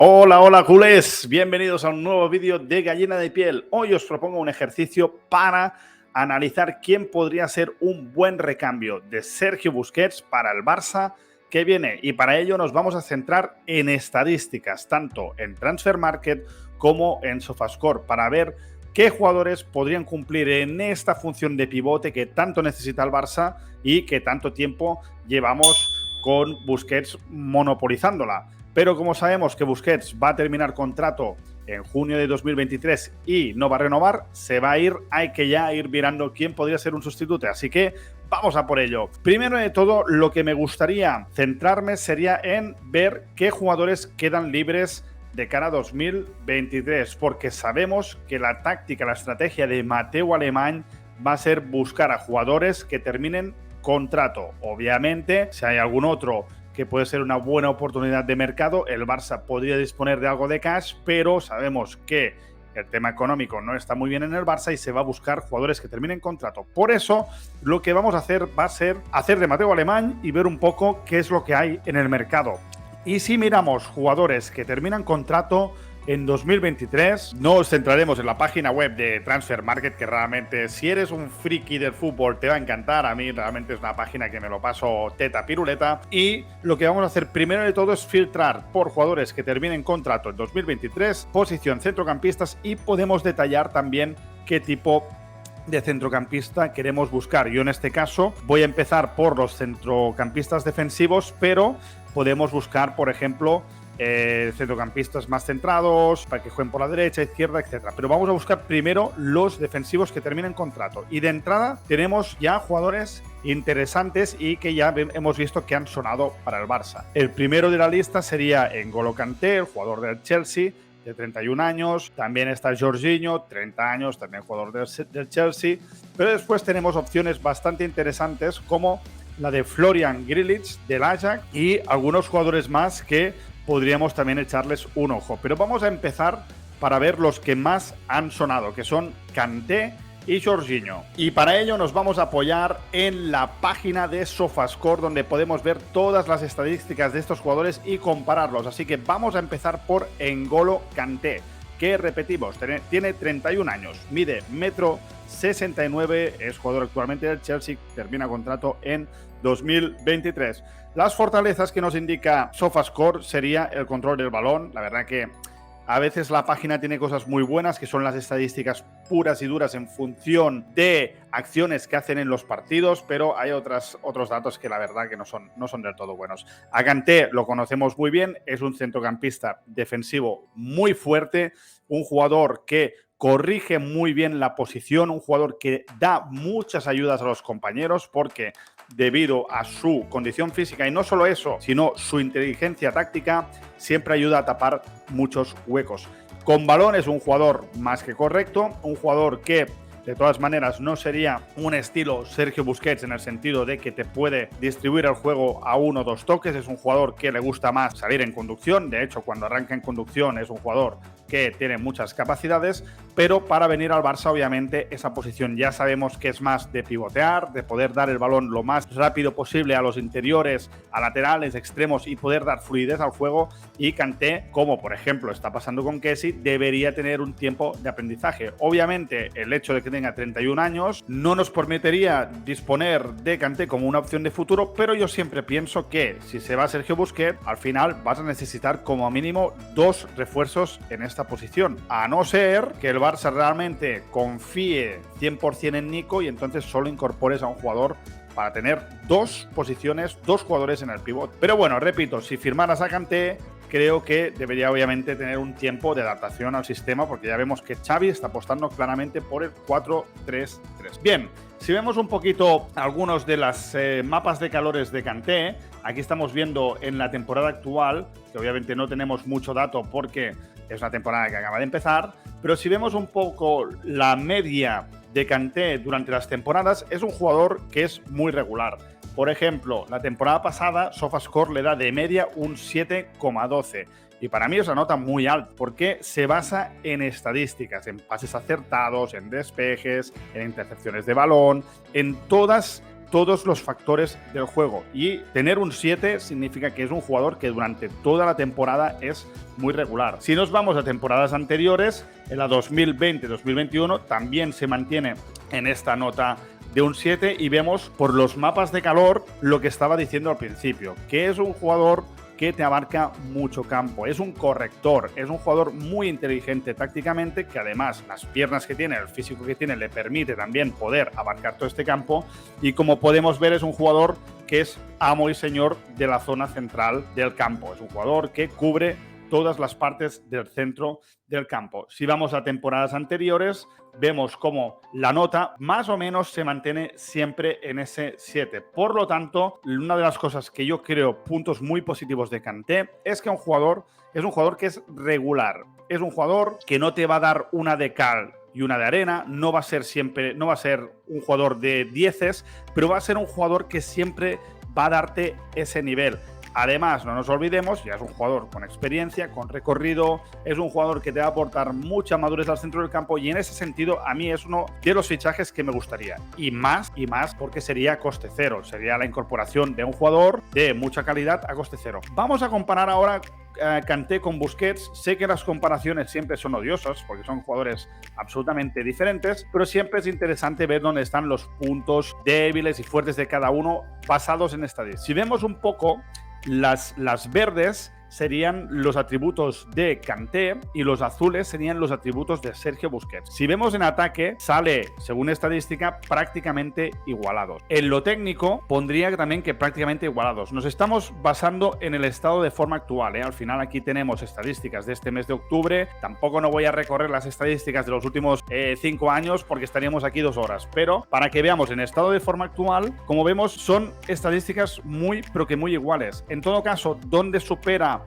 Hola, hola culés, bienvenidos a un nuevo vídeo de Gallina de Piel. Hoy os propongo un ejercicio para analizar quién podría ser un buen recambio de Sergio Busquets para el Barça que viene. Y para ello nos vamos a centrar en estadísticas, tanto en Transfermarkt como en Sofascore, para ver qué jugadores podrían cumplir en esta función de pivote que tanto necesita el Barça y que tanto tiempo llevamos con Busquets monopolizándola. Pero como sabemos que Busquets va a terminar contrato en junio de 2023 y no va a renovar, se va a ir, hay que ya ir mirando quién podría ser un sustituto. Así que vamos a por ello. Primero de todo, lo que me gustaría centrarme sería en ver qué jugadores quedan libres de cara a 2023, porque sabemos que la táctica, la estrategia de Mateu Alemany va a ser buscar a jugadores que terminen contrato. Obviamente, si hay algún otro que puede ser una buena oportunidad de mercado, el Barça podría disponer de algo de cash, pero sabemos que el tema económico no está muy bien en el Barça y se va a buscar jugadores que terminen contrato. Por eso, lo que vamos a hacer va a ser hacer de Mateu Alemany y ver un poco qué es lo que hay en el mercado. Y si miramos jugadores que terminan contrato en 2023, no os centraremos en la página web de Transfermarkt, que realmente, si eres un friki del fútbol, te va a encantar. A mí realmente es una página que me lo paso teta piruleta. Y lo que vamos a hacer primero de todo es filtrar por jugadores que terminen contrato en 2023, posición centrocampistas, y podemos detallar también qué tipo de centrocampista queremos buscar. Yo en este caso voy a empezar por los centrocampistas defensivos, pero podemos buscar, por ejemplo, centrocampistas más centrados, para que jueguen por la derecha, izquierda, etcétera. Pero vamos a buscar primero los defensivos que terminen contrato. Y de entrada tenemos ya jugadores interesantes y que ya hemos visto que han sonado para el Barça. El primero de la lista sería N'Golo Kanté, el jugador del Chelsea, de 31 años. También está Jorginho, 30 años, también jugador del Chelsea. Pero después tenemos opciones bastante interesantes como la de Florian Grillitsch del Ajax y algunos jugadores más que podríamos también echarles un ojo. Pero vamos a empezar para ver los que más han sonado, que son Kanté y Jorginho. Y para ello nos vamos a apoyar en la página de Sofascore, donde podemos ver todas las estadísticas de estos jugadores y compararlos. Así que vamos a empezar por N'Golo Kanté, que repetimos, tiene 31 años, mide 1,69 m, es jugador actualmente del Chelsea, termina contrato en 2023. Las fortalezas que nos indica Sofascore sería el control del balón. La verdad que a veces la página tiene cosas muy buenas, que son las estadísticas puras y duras en función de acciones que hacen en los partidos, pero hay otros datos que la verdad que no son del todo buenos. A Kanté lo conocemos muy bien, es un centrocampista defensivo muy fuerte, un jugador que corrige muy bien la posición, un jugador que da muchas ayudas a los compañeros porque debido a su condición física y no solo eso, sino su inteligencia táctica, siempre ayuda a tapar muchos huecos. Con balón es un jugador más que correcto, un jugador que de todas maneras no sería un estilo Sergio Busquets en el sentido de que te puede distribuir el juego a 1 o 2 toques. Es un jugador que le gusta más salir en conducción. De hecho, cuando arranca en conducción es un jugador que tiene muchas capacidades, pero para venir al Barça obviamente esa posición ya sabemos que es más de pivotear, de poder dar el balón lo más rápido posible a los interiores, a laterales, extremos y poder dar fluidez al juego. Y Kanté, como por ejemplo está pasando con Kessie, debería tener un tiempo de aprendizaje. Obviamente el hecho de que tenga 31 años no nos permitiría disponer de Kanté como una opción de futuro, pero yo siempre pienso que si se va Sergio Busquets, al final vas a necesitar como mínimo 2 refuerzos en esta posición, a no ser que el Barça realmente confíe 100% en Nico y entonces solo incorpores a un jugador para tener 2 posiciones, 2 jugadores en el pivot. Pero bueno, repito, si firmaras a Kanté, creo que debería obviamente tener un tiempo de adaptación al sistema, porque ya vemos que Xavi está apostando claramente por el 4-3-3. Bien, si vemos un poquito algunos de las mapas de calores de Kanté, aquí estamos viendo en la temporada actual, que obviamente no tenemos mucho dato porque es una temporada que acaba de empezar, pero si vemos un poco la media de Kanté durante las temporadas, es un jugador que es muy regular. Por ejemplo, la temporada pasada Sofascore le da de media un 7,12 y para mí es una nota muy alta porque se basa en estadísticas, en pases acertados, en despejes, en intercepciones de balón, en todas todos los factores del juego. Y tener un 7 significa que es un jugador que durante toda la temporada es muy regular. Si nos vamos a temporadas anteriores, en la 2020-2021 también se mantiene en esta nota de un 7 y vemos por los mapas de calor lo que estaba diciendo al principio, que es un jugador que te abarca mucho campo, es un corrector, es un jugador muy inteligente tácticamente, que además las piernas que tiene, el físico que tiene, le permite también poder abarcar todo este campo, y como podemos ver es un jugador que es amo y señor de la zona central del campo, es un jugador que cubre todas las partes del centro del campo. Si vamos a temporadas anteriores, vemos cómo la nota más o menos se mantiene siempre en ese 7. Por lo tanto, una de las cosas que yo creo puntos muy positivos de Kanté es que es un jugador que es regular. Es un jugador que no te va a dar una de cal y una de arena, no va a ser un jugador de 10, pero va a ser un jugador que siempre va a darte ese nivel. Además, no nos olvidemos, ya es un jugador con experiencia, con recorrido, es un jugador que te va a aportar mucha madurez al centro del campo, y en ese sentido a mí es uno de los fichajes que me gustaría. Y más porque sería coste cero, sería la incorporación de un jugador de mucha calidad a coste cero. Vamos a comparar ahora Kanté con Busquets. Sé que las comparaciones siempre son odiosas porque son jugadores absolutamente diferentes, pero siempre es interesante ver dónde están los puntos débiles y fuertes de cada uno basados en estadísticas. Si vemos un poco, las verdes serían los atributos de Kanté y los azules serían los atributos de Sergio Busquets. Si vemos en ataque, sale, según estadística, prácticamente igualados. En lo técnico, pondría también que prácticamente igualados. Nos estamos basando en el estado de forma actual, ¿eh? Al final aquí tenemos estadísticas de este mes de octubre. Tampoco no voy a recorrer las estadísticas de los últimos 5 años porque estaríamos aquí 2 horas. Pero para que veamos en estado de forma actual, como vemos, son estadísticas muy iguales. En todo caso, ¿dónde supera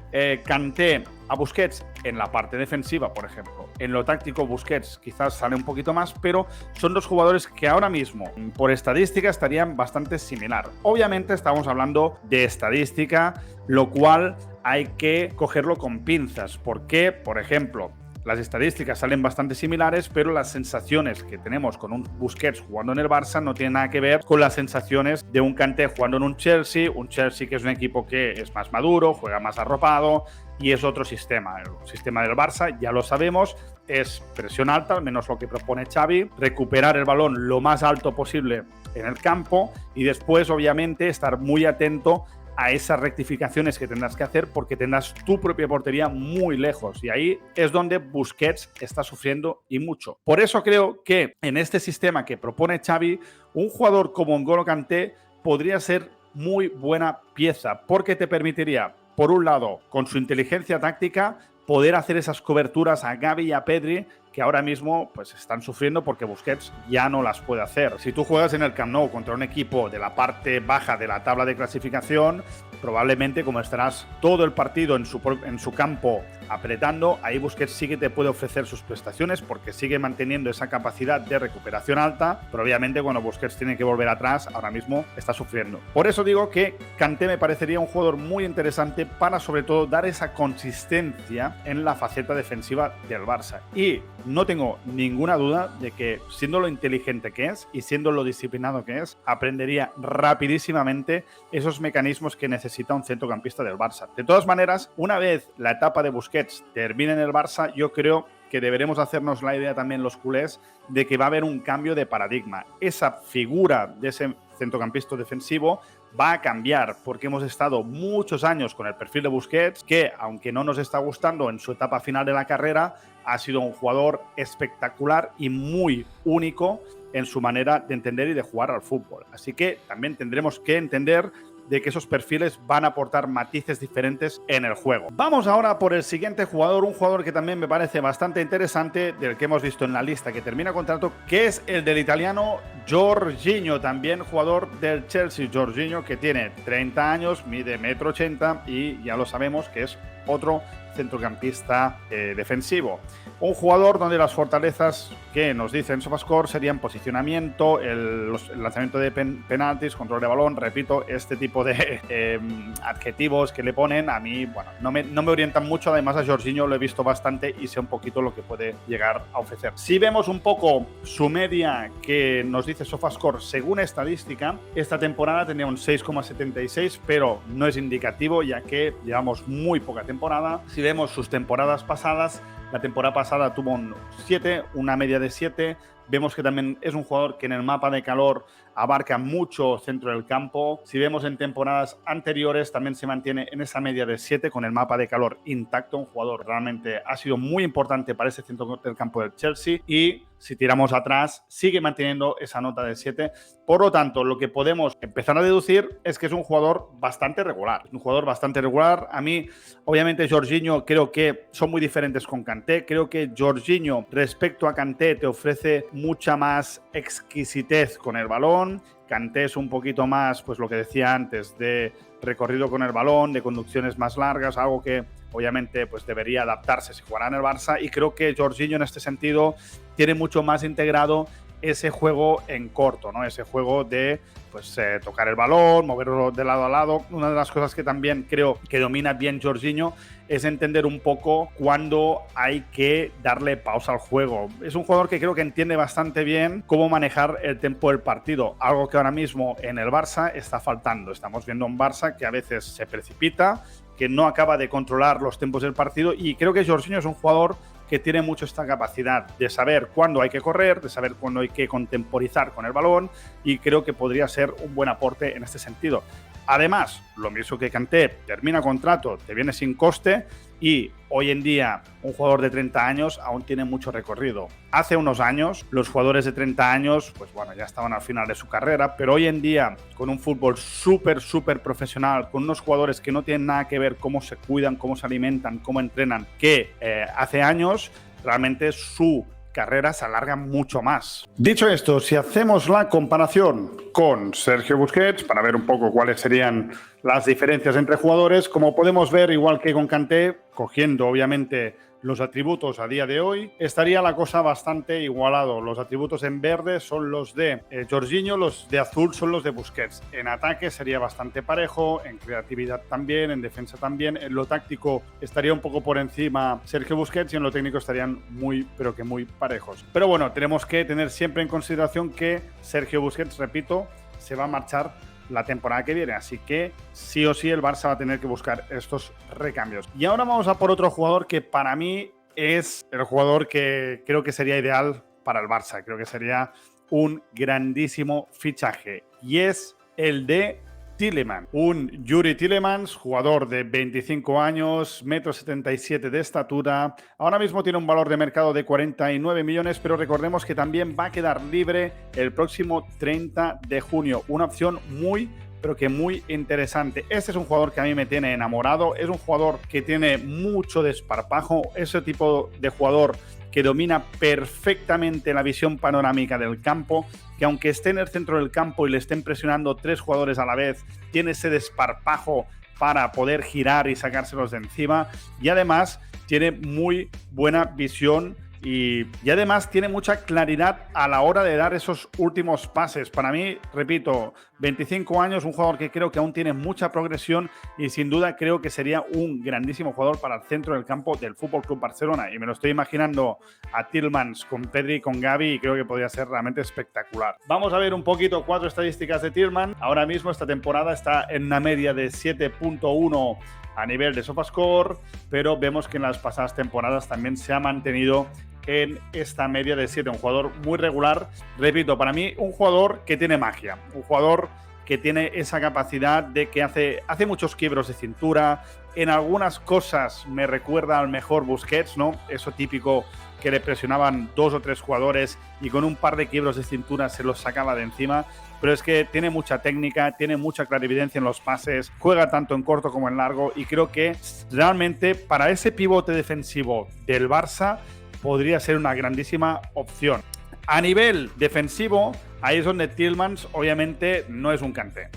Kanté a Busquets? En la parte defensiva, por ejemplo. En lo táctico, Busquets quizás sale un poquito más, pero son dos jugadores que ahora mismo, por estadística, estarían bastante similar. Obviamente estamos hablando de estadística, lo cual hay que cogerlo con pinzas, porque, por ejemplo, las estadísticas salen bastante similares, pero las sensaciones que tenemos con un Busquets jugando en el Barça no tienen nada que ver con las sensaciones de un Kanté jugando en un Chelsea que es un equipo que es más maduro, juega más arropado y es otro sistema. El sistema del Barça, ya lo sabemos, es presión alta, al menos lo que propone Xavi, recuperar el balón lo más alto posible en el campo y después, obviamente, estar muy atento a esas rectificaciones que tendrás que hacer porque tendrás tu propia portería muy lejos, y ahí es donde Busquets está sufriendo y mucho. Por eso creo que en este sistema que propone Xavi, un jugador como N'Golo Kanté podría ser muy buena pieza, porque te permitiría, por un lado, con su inteligencia táctica, poder hacer esas coberturas a Gavi y a Pedri, que ahora mismo pues están sufriendo porque Busquets ya no las puede hacer. Si tú juegas en el Camp Nou contra un equipo de la parte baja de la tabla de clasificación, probablemente, como estarás todo el partido en su campo apretando, ahí Busquets sí que te puede ofrecer sus prestaciones porque sigue manteniendo esa capacidad de recuperación alta, pero obviamente cuando Busquets tiene que volver atrás, ahora mismo está sufriendo. Por eso digo que Kanté me parecería un jugador muy interesante para, sobre todo, dar esa consistencia en la faceta defensiva del Barça. Y no tengo ninguna duda de que, siendo lo inteligente que es y siendo lo disciplinado que es, aprendería rapidísimamente esos mecanismos que necesita un centrocampista del Barça. De todas maneras, una vez la etapa de Busquets termine en el Barça, yo creo que deberemos hacernos la idea también los culés de que va a haber un cambio de paradigma. Esa figura de ese centrocampista defensivo va a cambiar porque hemos estado muchos años con el perfil de Busquets, que aunque no nos está gustando en su etapa final de la carrera, ha sido un jugador espectacular y muy único en su manera de entender y de jugar al fútbol. Así que también tendremos que entender de que esos perfiles van a aportar matices diferentes en el juego. Vamos ahora por el siguiente jugador, un jugador que también me parece bastante interesante, del que hemos visto en la lista que termina contrato, que es el del italiano Jorginho, también jugador del Chelsea. Jorginho, que tiene 30 años, mide 1,80 m y ya lo sabemos que es otro centrocampista defensivo. Un jugador donde las fortalezas que nos dicen SofaScore serían posicionamiento, el lanzamiento de penaltis, control de balón. Repito, este tipo de adjetivos que le ponen a mí, bueno, no me orientan mucho. Además, a Jorginho lo he visto bastante y sé un poquito lo que puede llegar a ofrecer. Si vemos un poco su media que nos dice SofaScore según estadística, esta temporada tenía un 6,76, pero no es indicativo ya que llevamos muy poca temporada. Si vemos sus temporadas pasadas, la temporada pasada tuvo un 7, una media de 7. Vemos que también es un jugador que en el mapa de calor abarca mucho centro del campo. Si vemos en temporadas anteriores, también se mantiene en esa media de 7 con el mapa de calor intacto. Un jugador realmente ha sido muy importante para ese centro del campo del Chelsea. Y si tiramos atrás, sigue manteniendo esa nota de 7. Por lo tanto, lo que podemos empezar a deducir es que es un jugador bastante regular. Un jugador bastante regular. A mí, obviamente, Jorginho creo que son muy diferentes con Kanté. Creo que Jorginho, respecto a Kanté, te ofrece mucha más exquisitez con el balón. Kanté es un poquito más, pues lo que decía antes, de recorrido con el balón, de conducciones más largas, algo que obviamente pues debería adaptarse si jugara en el Barça, y creo que Jorginho en este sentido tiene mucho más integrado ese juego en corto, ¿no? Ese juego de pues tocar el balón, moverlo de lado a lado. Una de las cosas que también creo que domina bien Jorginho es entender un poco cuándo hay que darle pausa al juego. Es un jugador que creo que entiende bastante bien cómo manejar el tempo del partido, algo que ahora mismo en el Barça está faltando. Estamos viendo un Barça que a veces se precipita, que no acaba de controlar los tiempos del partido, y creo que Jorginho es un jugador que tiene mucho esta capacidad de saber cuándo hay que correr, de saber cuándo hay que contemporizar con el balón, y creo que podría ser un buen aporte en este sentido. Además, lo mismo que Kanté, termina contrato, te viene sin coste, y hoy en día un jugador de 30 años aún tiene mucho recorrido. Hace unos años los jugadores de 30 años pues bueno, ya estaban al final de su carrera, pero hoy en día con un fútbol súper profesional, con unos jugadores que no tienen nada que ver cómo se cuidan, cómo se alimentan, cómo entrenan, que hace años realmente su carrera se alarga mucho más. Dicho esto, si hacemos la comparación con Sergio Busquets para ver un poco cuáles serían las diferencias entre jugadores, como podemos ver, igual que con Kanté, cogiendo obviamente los atributos a día de hoy, estaría la cosa bastante igualado. Los atributos en verde son los de Jorginho, los de azul son los de Busquets. En ataque sería bastante parejo, en creatividad también, en defensa también. En lo táctico estaría un poco por encima Sergio Busquets, y en lo técnico estarían muy, pero que muy parejos. Pero bueno, tenemos que tener siempre en consideración que Sergio Busquets, repito, se va a marchar la temporada que viene, así que sí o sí el Barça va a tener que buscar estos recambios. Y ahora vamos a por otro jugador que para mí es el jugador que creo que sería ideal para el Barça, creo que sería un grandísimo fichaje, y es el de Tielemans, un Youri Tielemans, jugador de 25 años, 1,77 m de estatura. Ahora mismo tiene un valor de mercado de 49 millones, pero recordemos que también va a quedar libre el próximo 30 de junio. Una opción muy, pero que muy interesante. Este es un jugador que a mí me tiene enamorado, es un jugador que tiene mucho desparpajo, ese tipo de jugador que domina perfectamente la visión panorámica del campo, que aunque esté en el centro del campo y le estén presionando 3 jugadores a la vez, tiene ese desparpajo para poder girar y sacárselos de encima, y además tiene muy buena visión y además tiene mucha claridad a la hora de dar esos últimos pases. Para mí, repito, 25 años, un jugador que creo que aún tiene mucha progresión, y sin duda creo que sería un grandísimo jugador para el centro del campo del FC Barcelona, y me lo estoy imaginando a Tielemans con Pedri y con Gavi, y creo que podría ser realmente espectacular. Vamos a ver un poquito 4 estadísticas de Tielemans. Ahora mismo esta temporada está en una media de 7.1 a nivel de SofaScore, pero vemos que en las pasadas temporadas también se ha mantenido en esta media de 7, un jugador muy regular. Repito, para mí un jugador que tiene magia, un jugador que tiene esa capacidad de que hace muchos quiebros de cintura. En algunas cosas me recuerda al mejor Busquets, ¿no? Eso típico que le presionaban 2 o 3 jugadores y con un par de quiebros de cintura se los sacaba de encima. Pero es que tiene mucha técnica, tiene mucha clarividencia en los pases, juega tanto en corto como en largo, y creo que realmente para ese pivote defensivo del Barça podría ser una grandísima opción. A nivel defensivo, ahí es donde Tielemans obviamente no es un Kanté.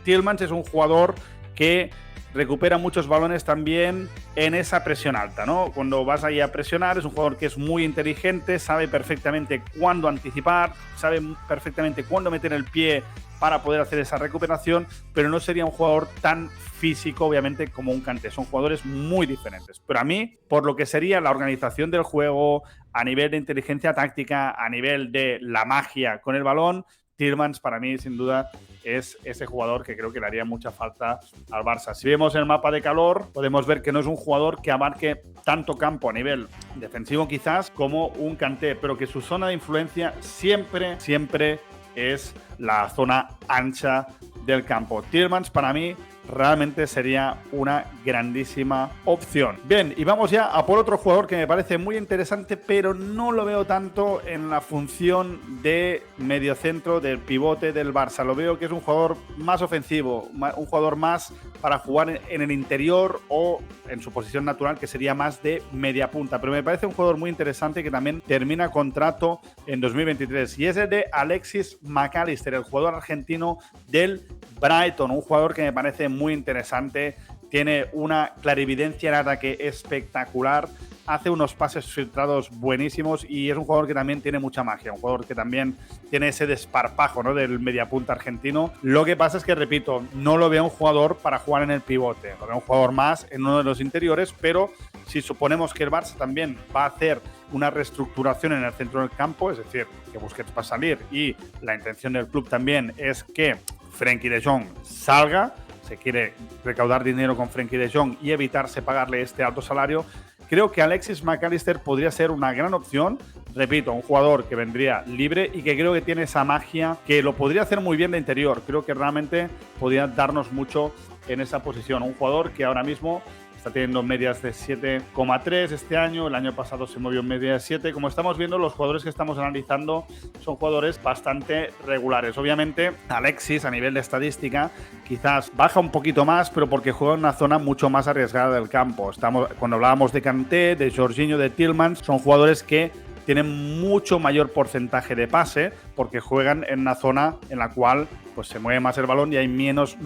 Tielemans es un jugador que recupera muchos balones también en esa presión alta, ¿no? Cuando vas ahí a presionar, es un jugador que es muy inteligente, sabe perfectamente cuándo anticipar, sabe perfectamente cuándo meter el pie para poder hacer esa recuperación, pero no sería un jugador tan físico, obviamente, como un Kanté. Son jugadores muy diferentes. Pero a mí, por lo que sería la organización del juego, a nivel de inteligencia táctica, a nivel de la magia con el balón, Tielemans para mí, sin duda, es ese jugador que creo que le haría mucha falta al Barça. Si vemos el mapa de calor, podemos ver que no es un jugador que abarque tanto campo a nivel defensivo quizás como un Kanté, pero que su zona de influencia siempre es la zona ancha del campo. Tielemans para mí realmente sería una grandísima opción. Bien, y vamos ya a por otro jugador que me parece muy interesante, pero no lo veo tanto en la función de mediocentro, del pivote del Barça. Lo veo que es un jugador más ofensivo, un jugador más para jugar en el interior o en su posición natural, que sería más de media punta. Pero me parece un jugador muy interesante que también termina contrato en 2023. Y es el de Alexis McAllister, el jugador argentino del Brighton, un jugador que me parece muy interesante, tiene una clarividencia en ataque espectacular, hace unos pases filtrados buenísimos y es un jugador que también tiene mucha magia, un jugador que también tiene ese desparpajo, ¿no?, del mediapunta argentino. Lo que pasa es que, repito, no lo veo un jugador para jugar en el pivote, lo veo un jugador más en uno de los interiores, pero si suponemos que el Barça también va a hacer una reestructuración en el centro del campo, es decir, que Busquets va a salir y la intención del club también es que Frenkie de Jong salga, se quiere recaudar dinero con Frenkie de Jong y evitarse pagarle este alto salario, creo que Alexis McAllister podría ser una gran opción. Repito, un jugador que vendría libre y que creo que tiene esa magia, que lo podría hacer muy bien de interior. Creo que realmente podría darnos mucho en esa posición. Un jugador que ahora mismo está teniendo medias de 7,3 este año, el año pasado se movió en media de 7. Como estamos viendo, los jugadores que estamos analizando son jugadores bastante regulares. Obviamente, Alexis, a nivel de estadística, quizás baja un poquito más, pero porque juega en una zona mucho más arriesgada del campo. Cuando hablábamos de Kanté, de Jorginho, de Tielemans, son jugadores que tienen mucho mayor porcentaje de pase porque juegan en una zona en la cual pues, se mueve más el balón y hay menos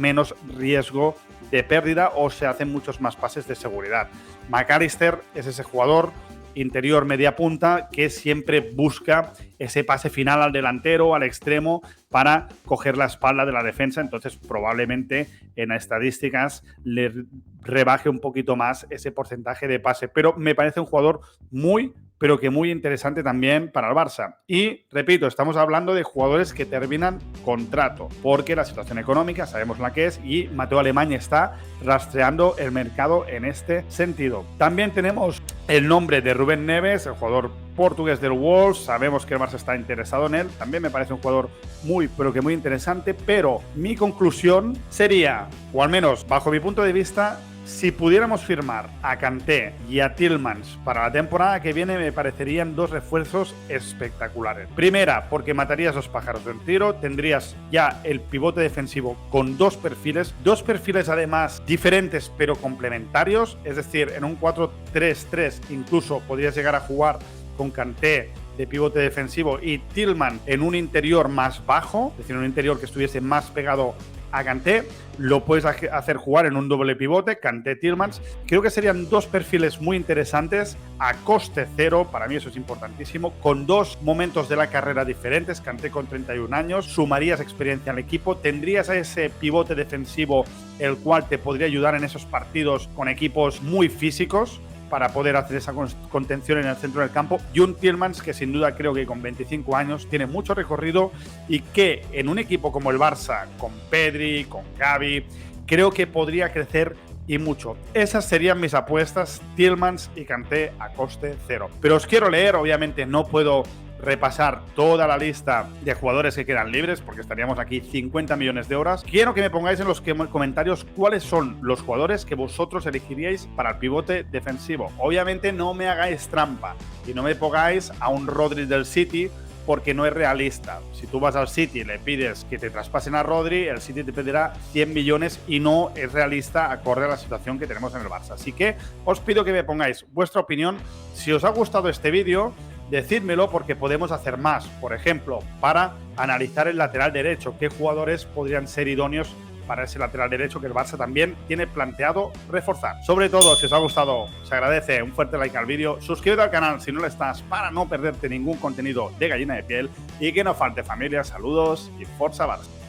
riesgo de pérdida o se hacen muchos más pases de seguridad. McAllister es ese jugador interior media punta que siempre busca ese pase final al delantero, al extremo, para coger la espalda de la defensa. Entonces probablemente en estadísticas le rebaje un poquito más ese porcentaje de pase, pero me parece un jugador muy interesante también para el Barça. Y, repito, estamos hablando de jugadores que terminan contrato, porque la situación económica sabemos la que es y Mateo Alemany está rastreando el mercado en este sentido. También tenemos el nombre de Rubén Neves, el jugador portugués del Wolves. Sabemos que el Barça está interesado en él. También me parece un jugador muy interesante, pero mi conclusión sería, o al menos bajo mi punto de vista, si pudiéramos firmar a Kanté y a Tielemans para la temporada que viene, me parecerían dos refuerzos espectaculares. Primera, porque matarías dos pájaros de un tiro, tendrías ya el pivote defensivo con dos perfiles además diferentes pero complementarios, es decir, en un 4-3-3 incluso podrías llegar a jugar con Kanté de pivote defensivo y Tielemans en un interior más bajo, es decir, un interior que estuviese más pegado a Kanté. Lo puedes hacer jugar en un doble pivote, Kanté-Tielemans. Creo que serían dos perfiles muy interesantes a coste cero, para mí eso es importantísimo, con dos momentos de la carrera diferentes. Kanté con 31 años, sumarías experiencia al equipo, tendrías a ese pivote defensivo el cual te podría ayudar en esos partidos con equipos muy físicos para poder hacer esa contención en el centro del campo, y un Tielemans que sin duda creo que con 25 años tiene mucho recorrido y que en un equipo como el Barça, con Pedri, con Gavi, creo que podría crecer y mucho. Esas serían mis apuestas, Tielemans y Kanté a coste cero. Pero os quiero leer, obviamente no puedo repasar toda la lista de jugadores que quedan libres porque estaríamos aquí 50 millones de horas. Quiero que me pongáis en los comentarios cuáles son los jugadores que vosotros elegiríais para el pivote defensivo. Obviamente no me hagáis trampa y no me pongáis a un Rodri del City porque no es realista. Si tú vas al City y le pides que te traspasen a Rodri, el City te pedirá 100 millones y no es realista acorde a la situación que tenemos en el Barça. Así que os pido que me pongáis vuestra opinión. Si os ha gustado este vídeo, decídmelo porque podemos hacer más. Por ejemplo, para analizar el lateral derecho, qué jugadores podrían ser idóneos para ese lateral derecho que el Barça también tiene planteado reforzar. Sobre todo, si os ha gustado, se agradece un fuerte like al vídeo, suscríbete al canal si no lo estás para no perderte ningún contenido de Gallina de Piel y que no falte familia, saludos y Forza Barça.